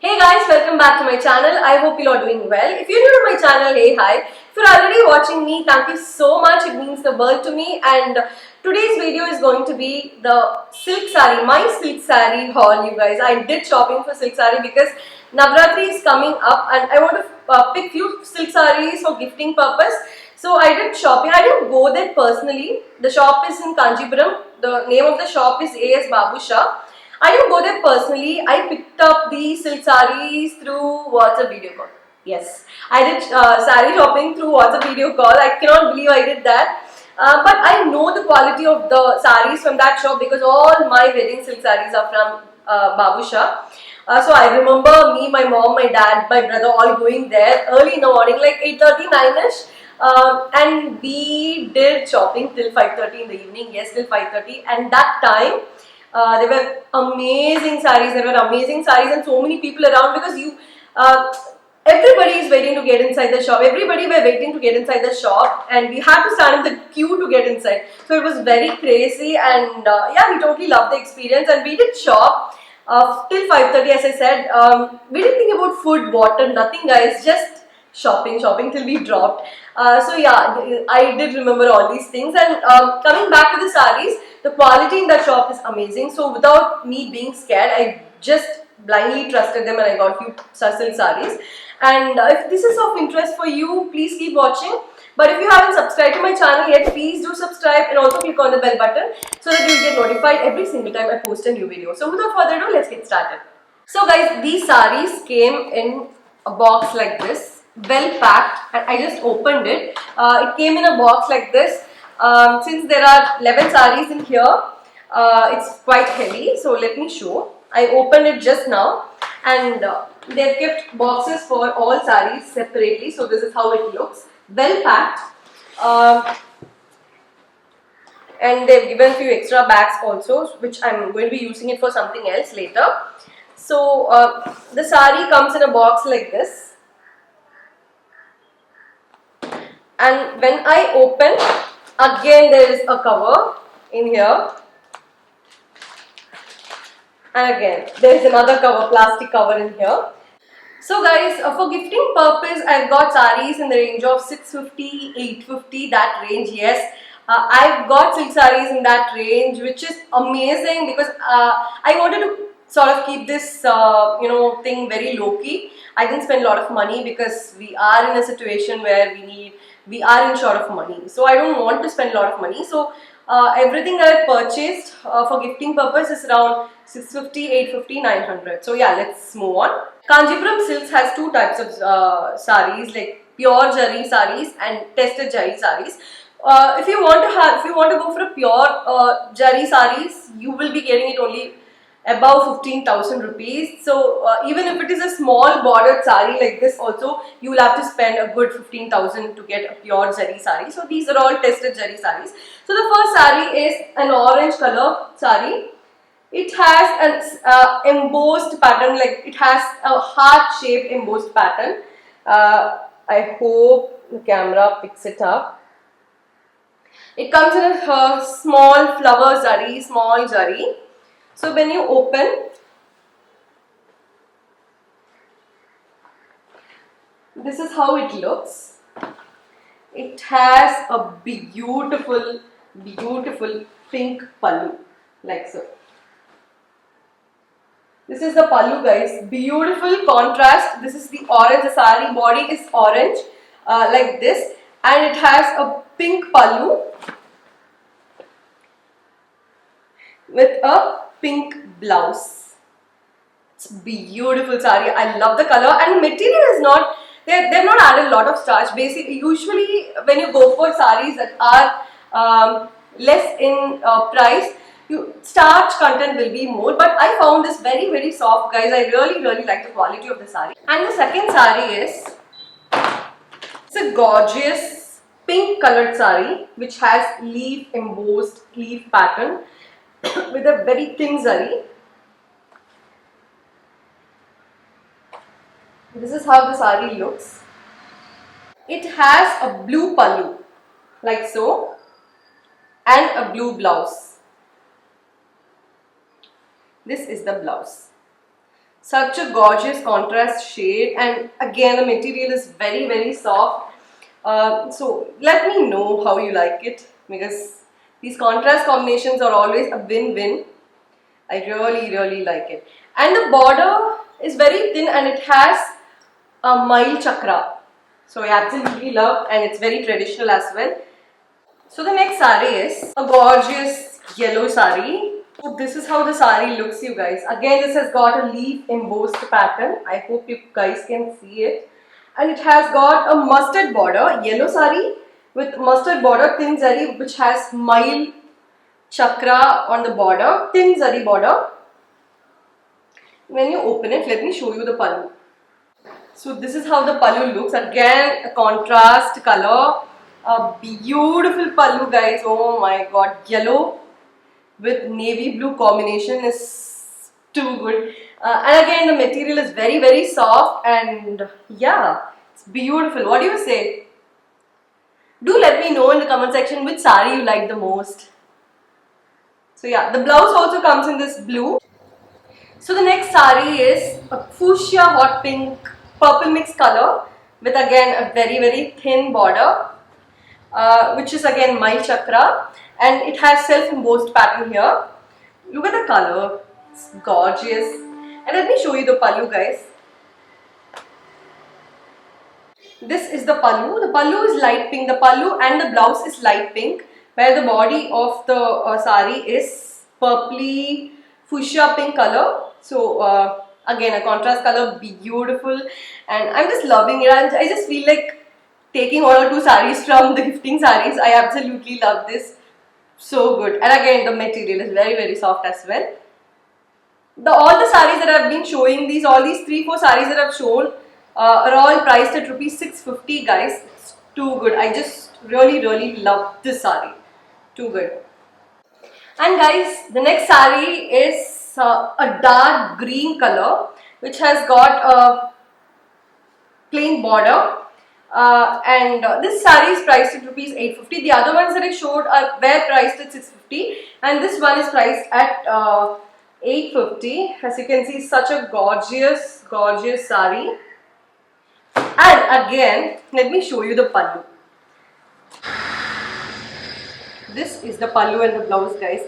Hey guys, welcome back to my channel. I hope you are doing well. If you're new to my channel, hey hi. If you're already watching me, thank you so much. It means the world to me. And today's video is going to be the silk saree, my silk saree haul, you guys. I did shopping for silk saree because Navratri is coming up and I want to pick few silk sarees for gifting purpose. So I did shopping. I didn't go there personally. The shop is in Kanjipuram. The name of the shop is A.S. Babusha. I didn't go there personally. I picked up the silk sarees through WhatsApp video call. Yes, I did saree shopping through WhatsApp video call. I cannot believe I did that. But I know the quality of the sarees from that shop because all my wedding silk sarees are from Babusha. So I remember me, my mom, my dad, my brother all going there early in the morning, like 8:30, 9ish. And we did shopping till 5:30 in the evening. Yes, till 5:30. And that time, there were amazing sarees. There were amazing sarees and so many people around because everybody is waiting to get inside the shop. Everybody were waiting to get inside the shop, and we had to stand in the queue to get inside. So it was very crazy, and yeah, we totally loved the experience. And we did shop till 5:30, as I said. We didn't think about food, water, nothing, guys. Just shopping till we dropped. So yeah, I did remember all these things. And coming back to the sarees, the quality in that shop is amazing. So without me being scared, I just blindly trusted them and I got few silk sarees. And if this is of interest for you, please keep watching. But if you haven't subscribed to my channel yet, please do subscribe and also click on the bell button so that you'll get notified every single time I post a new video. So without further ado, let's get started. So guys, these sarees came in a box like this, well packed, and I just opened it. It came in a box like this. Since there are 11 sarees in here, it's quite heavy. So let me show. I opened it just now, and they've kept boxes for all sarees separately. So this is how it looks, well packed. And they've given few extra bags also, which I'm going to be using it for something else later. So the saree comes in a box like this, and when I open, again there is a cover in here, and again there is another cover, plastic cover in here. So guys, for gifting purpose, I've got sarees in the range of 650, 850, that range. Yes, I've got silk sarees in that range, which is amazing because I wanted to sort of keep this thing very low key. I didn't spend a lot of money because we are in a situation where we are in short of money. So I don't want to spend a lot of money. So everything I purchased for gifting purpose is around 650, 850, 900. So yeah, let's move on. Kanjipuram Silks has two types of sarees, like pure jari sarees and tested jari sarees. If you want to go for a pure jari sarees, you will be getting it only above 15,000 rupees. So even if it is a small bordered saree like this, also you will have to spend a good 15,000 to get a pure jari saree. So these are all tested jari sarees. So the first saree is an orange color saree. It has an embossed pattern, like it has a heart shaped embossed pattern. I hope the camera picks it up. It comes in a small flower zari, small zari. So when you open, this is how it looks. It has a beautiful pink pallu, like so. This is the pallu, guys. Beautiful contrast. This is the orange. The saree body is orange, like this, and it has a pink pallu with a pink blouse. It's beautiful saree. I love the color, and material is not. They've not added a lot of starch. Basically, usually when you go for sarees that are less in price, starch content will be more, but I found this very soft, guys. I really like the quality of the saree. And the second saree is, it's a gorgeous pink colored saree which has leaf embossed leaf pattern with a very thin zari. This is how the saree looks. It has a blue pallu like so and a blue blouse. This is the blouse. Such a gorgeous contrast shade, and again the material is very soft. So let me know how you like it, because these contrast combinations are always a win-win. I really like it. And the border is very thin and it has a mile chakra. So I absolutely love, and it's very traditional as well. So the next sari is a gorgeous yellow sari. So this is how the sari looks, you guys. Again, this has got a leaf embossed pattern. I hope you guys can see it. And it has got a mustard border, yellow sari with mustard border, thin zari, which has mile chakra on the border, thin zari border. When you open it, let me show you the pallu. So this is how the pallu looks. Again, a contrast color. A beautiful pallu, guys. Oh my god. Yellow with navy blue combination is too good. And again, the material is very soft, and yeah, it's beautiful. What do you say? Do let me know in the comment section which sari you like the most. So yeah, the blouse also comes in this blue. So the next sari is a fuchsia hot pink purple mix color with again a very thin border, which is again mile chakra, and it has self embossed pattern here. Look at the color, it's gorgeous. And let me show you the pallu, guys. This is the pallu. The pallu is light pink. The pallu and the blouse is light pink, where the body of the sari is purpley fuchsia pink color. So again, a contrast color, beautiful, and I'm just loving it. I just feel like taking one or two saris from the gifting saris. I absolutely love this. So good. And again, the material is very soft as well. All the saris that I've been showing, all these 3-4 saris that I've shown are all priced at rupees 650, guys. It's too good. I just really love this sari. Too good. And guys, the next sari is a dark green color, which has got a plain border. This sari is priced at rupees 850. The other ones that I showed were priced at 650, and this one is priced at 850. As you can see, such a gorgeous sari. And again, let me show you the pallu. This is the pallu and the blouse, guys.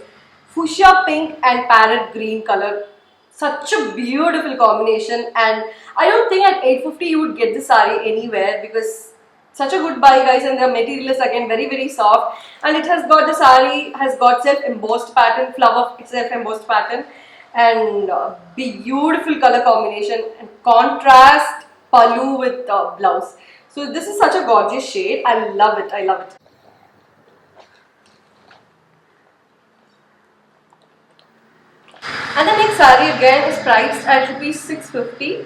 Fuchsia pink and parrot green color. Such a beautiful combination, and I don't think at 850 you would get this sari anywhere, because such a good buy, guys. And the material is again very soft, and it has got, the sari has got self embossed pattern, flower self embossed pattern, and beautiful color combination and contrast pallu with blouse. So this is such a gorgeous shade. I love it. And the next sari again is priced at rupees 650,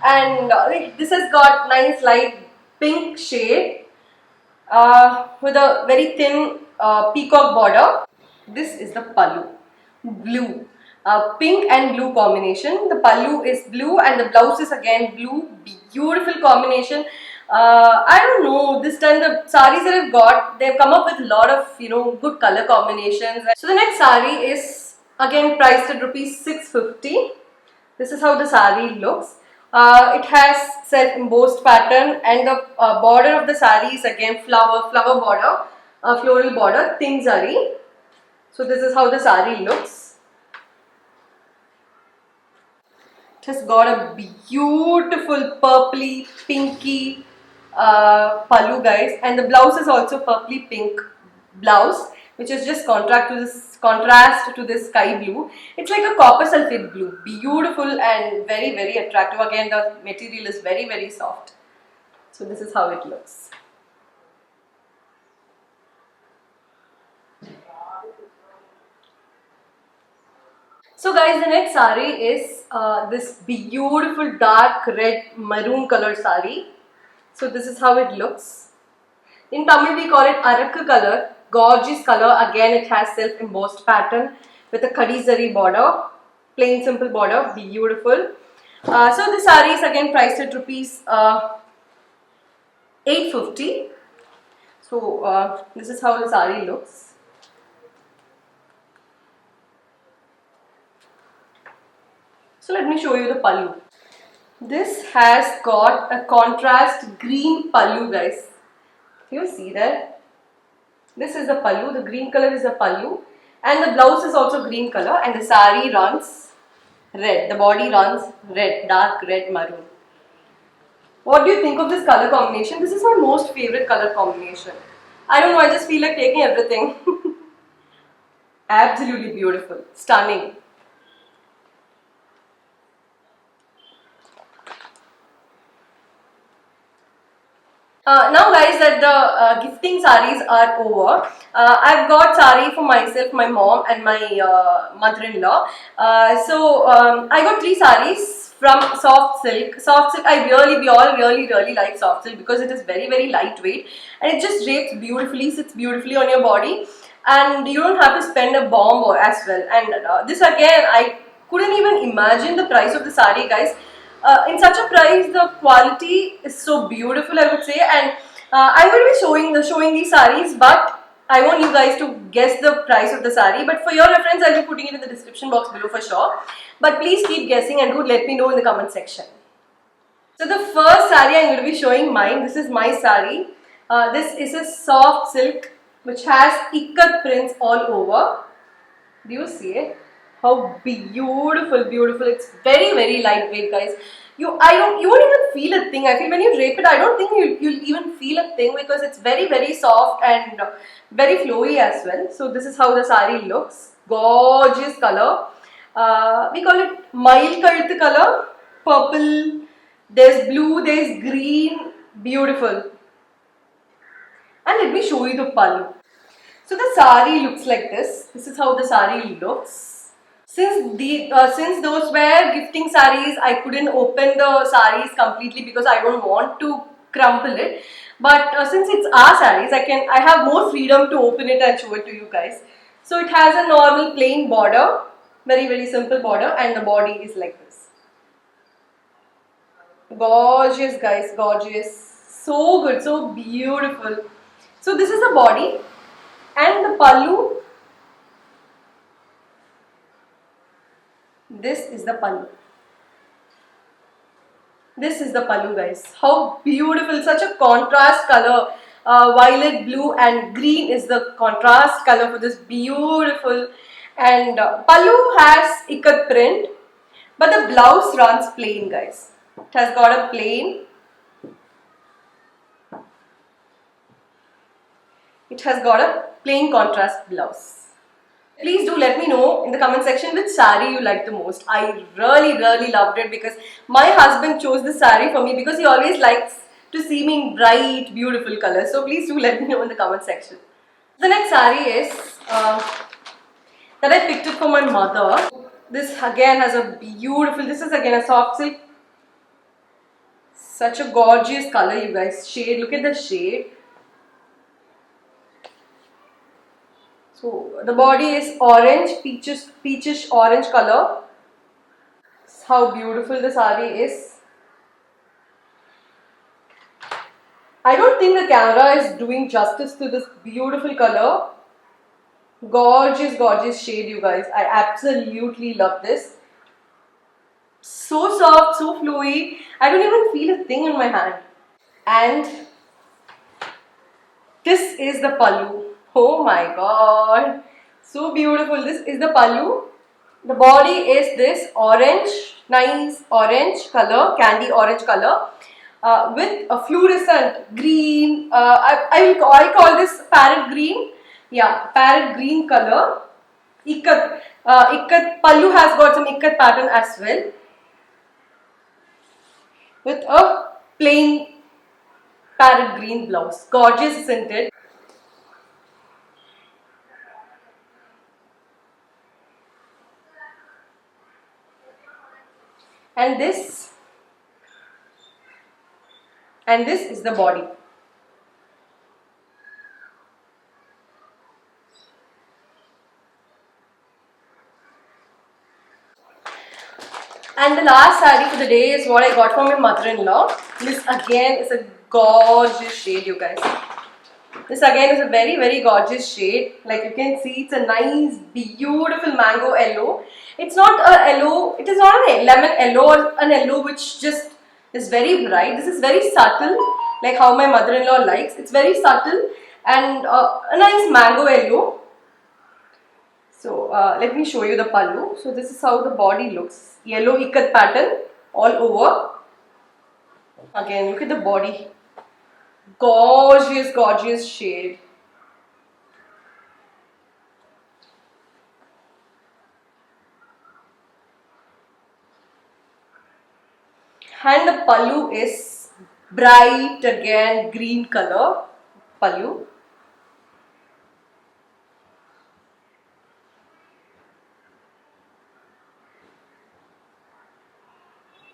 and this has got nice light pink shade with a very thin peacock border. This is the pallu, blue, pink and blue combination. The pallu is blue and the blouse is again blue. Beautiful combination. I don't know, this time the saris that I've got, they've come up with a lot of good color combinations. So the next sari is again priced at rupees 650. This is how the sari looks. It has self embossed pattern, and the border of the sari is again flower border, floral border, thin zari. So this is how the sari looks. It has got a beautiful purpley pinky pallu, guys, and the blouse is also purpley pink blouse, which is just contrast to this sky blue. It's like a copper sulfate blue. Beautiful and very attractive. Again, the material is very soft. So this is how it looks. So guys, the next sari is this beautiful dark red maroon color sari. So this is how it looks. In Tamil we call it arakku color. Gorgeous color. Again, it has self embossed pattern with a khadi zari border, plain simple border. Beautiful. So the sari is again priced at rupees 850. So this is how the sari looks. So let me show you the pallu. This has got a contrast green pallu, guys. You see that? This is the pallu, the green color is the pallu, and the blouse is also green color, and the sari runs red. The body runs red, dark red maroon. What do you think of this color combination? This is my most favorite color combination. I don't know, I just feel like taking everything. Absolutely beautiful, stunning. Now guys, that the gifting saris are over, I've got sari for myself, my mom and my mother-in-law. I got 3 saris from Soft Silk. Soft Silk, we all really like Soft Silk because it is very lightweight and it just drapes beautifully, sits beautifully on your body, and you don't have to spend a bomb or as well. And this again, I couldn't even imagine the price of the sari, guys. In such a price, the quality is so beautiful, I would say. And I'm going to be showing these saris, but I want you guys to guess the price of the sari. But for your reference, I'll be putting it in the description box below for sure. But please keep guessing and do let me know in the comment section. So the first sari I'm going to be showing mine. This is my sari. This is a soft silk which has ikat prints all over. Do you see it? How beautiful! It's very lightweight, guys. You won't even feel a thing. I feel when you drape it, I don't think you'll even feel a thing because it's very soft and very flowy as well. So this is how the sari looks. Gorgeous color. We call it mild kalte color. Purple. There's blue. There's green. Beautiful. And let me show you the pallu. So the sari looks like this. This is how the sari looks. Since those were gifting saris, I couldn't open the saris completely because I don't want to crumple it. But since it's our saris, I have more freedom to open it and show it to you guys. So it has a normal plain border, very simple border, and the body is like this. Gorgeous, guys, gorgeous. So good, so beautiful. So this is the body, and the pallu. This is the pallu. This is the pallu, guys. How beautiful! Such a contrast color. Violet, blue and green is the contrast color for this beautiful. And pallu has ikat print, but the blouse runs plain, guys. It has got a plain. It has got a plain contrast blouse. Please do let me know in the comment section which sari you like the most. I really loved it because my husband chose this sari for me because he always likes to see me in bright, beautiful colors. So please do let me know in the comment section. The next sari is that I picked up for my mother. This again has a beautiful, this is again a soft silk. Such a gorgeous color, you guys. Shade, look at the shade. So the body is orange, peachish orange color. That's how beautiful the sari is. I don't think the camera is doing justice to this beautiful color. Gorgeous shade, you guys. I absolutely love this. So soft, so flowy. I don't even feel a thing in my hand. And this is the pallu. Oh my god, so beautiful. This is the pallu. The body is this orange, nice orange color, candy orange color, with a fluorescent green. I call this parrot green. Yeah, parrot green color. Ikat pallu has got some ikat pattern as well, with a plain parrot green blouse. Gorgeous, isn't it? And this is the body. And the last saree for the day is what I got from my mother-in-law. This again is a gorgeous shade, you guys. This again is a very gorgeous shade. Like you can see, it's a nice, beautiful mango yellow. It's not a yellow, it is not a lemon yellow or an yellow which just is very bright. This is very subtle, like how my mother-in-law likes. It's very subtle and a nice mango yellow. So let me show you the pallu. So this is how the body looks. Yellow ikat pattern all over. Again, look at the body. Gorgeous shade. And the pallu is bright again green color pallu.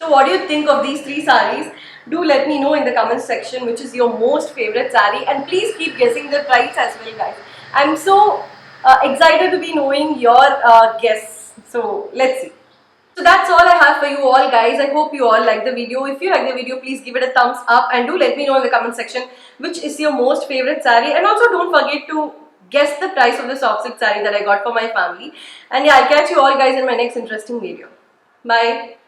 So what do you think of these three sarees? Do let me know in the comment section which is your most favorite saree, and please keep guessing the price as well, guys. I'm so excited to be knowing your guess. So let's see. So that's all I have for you all, guys. I hope you all like the video. If you like the video, please give it a thumbs up and do let me know in the comment section which is your most favorite saree. And also don't forget to guess the price of the soft silk saree that I got for my family. And yeah, I'll catch you all guys in my next interesting video. Bye.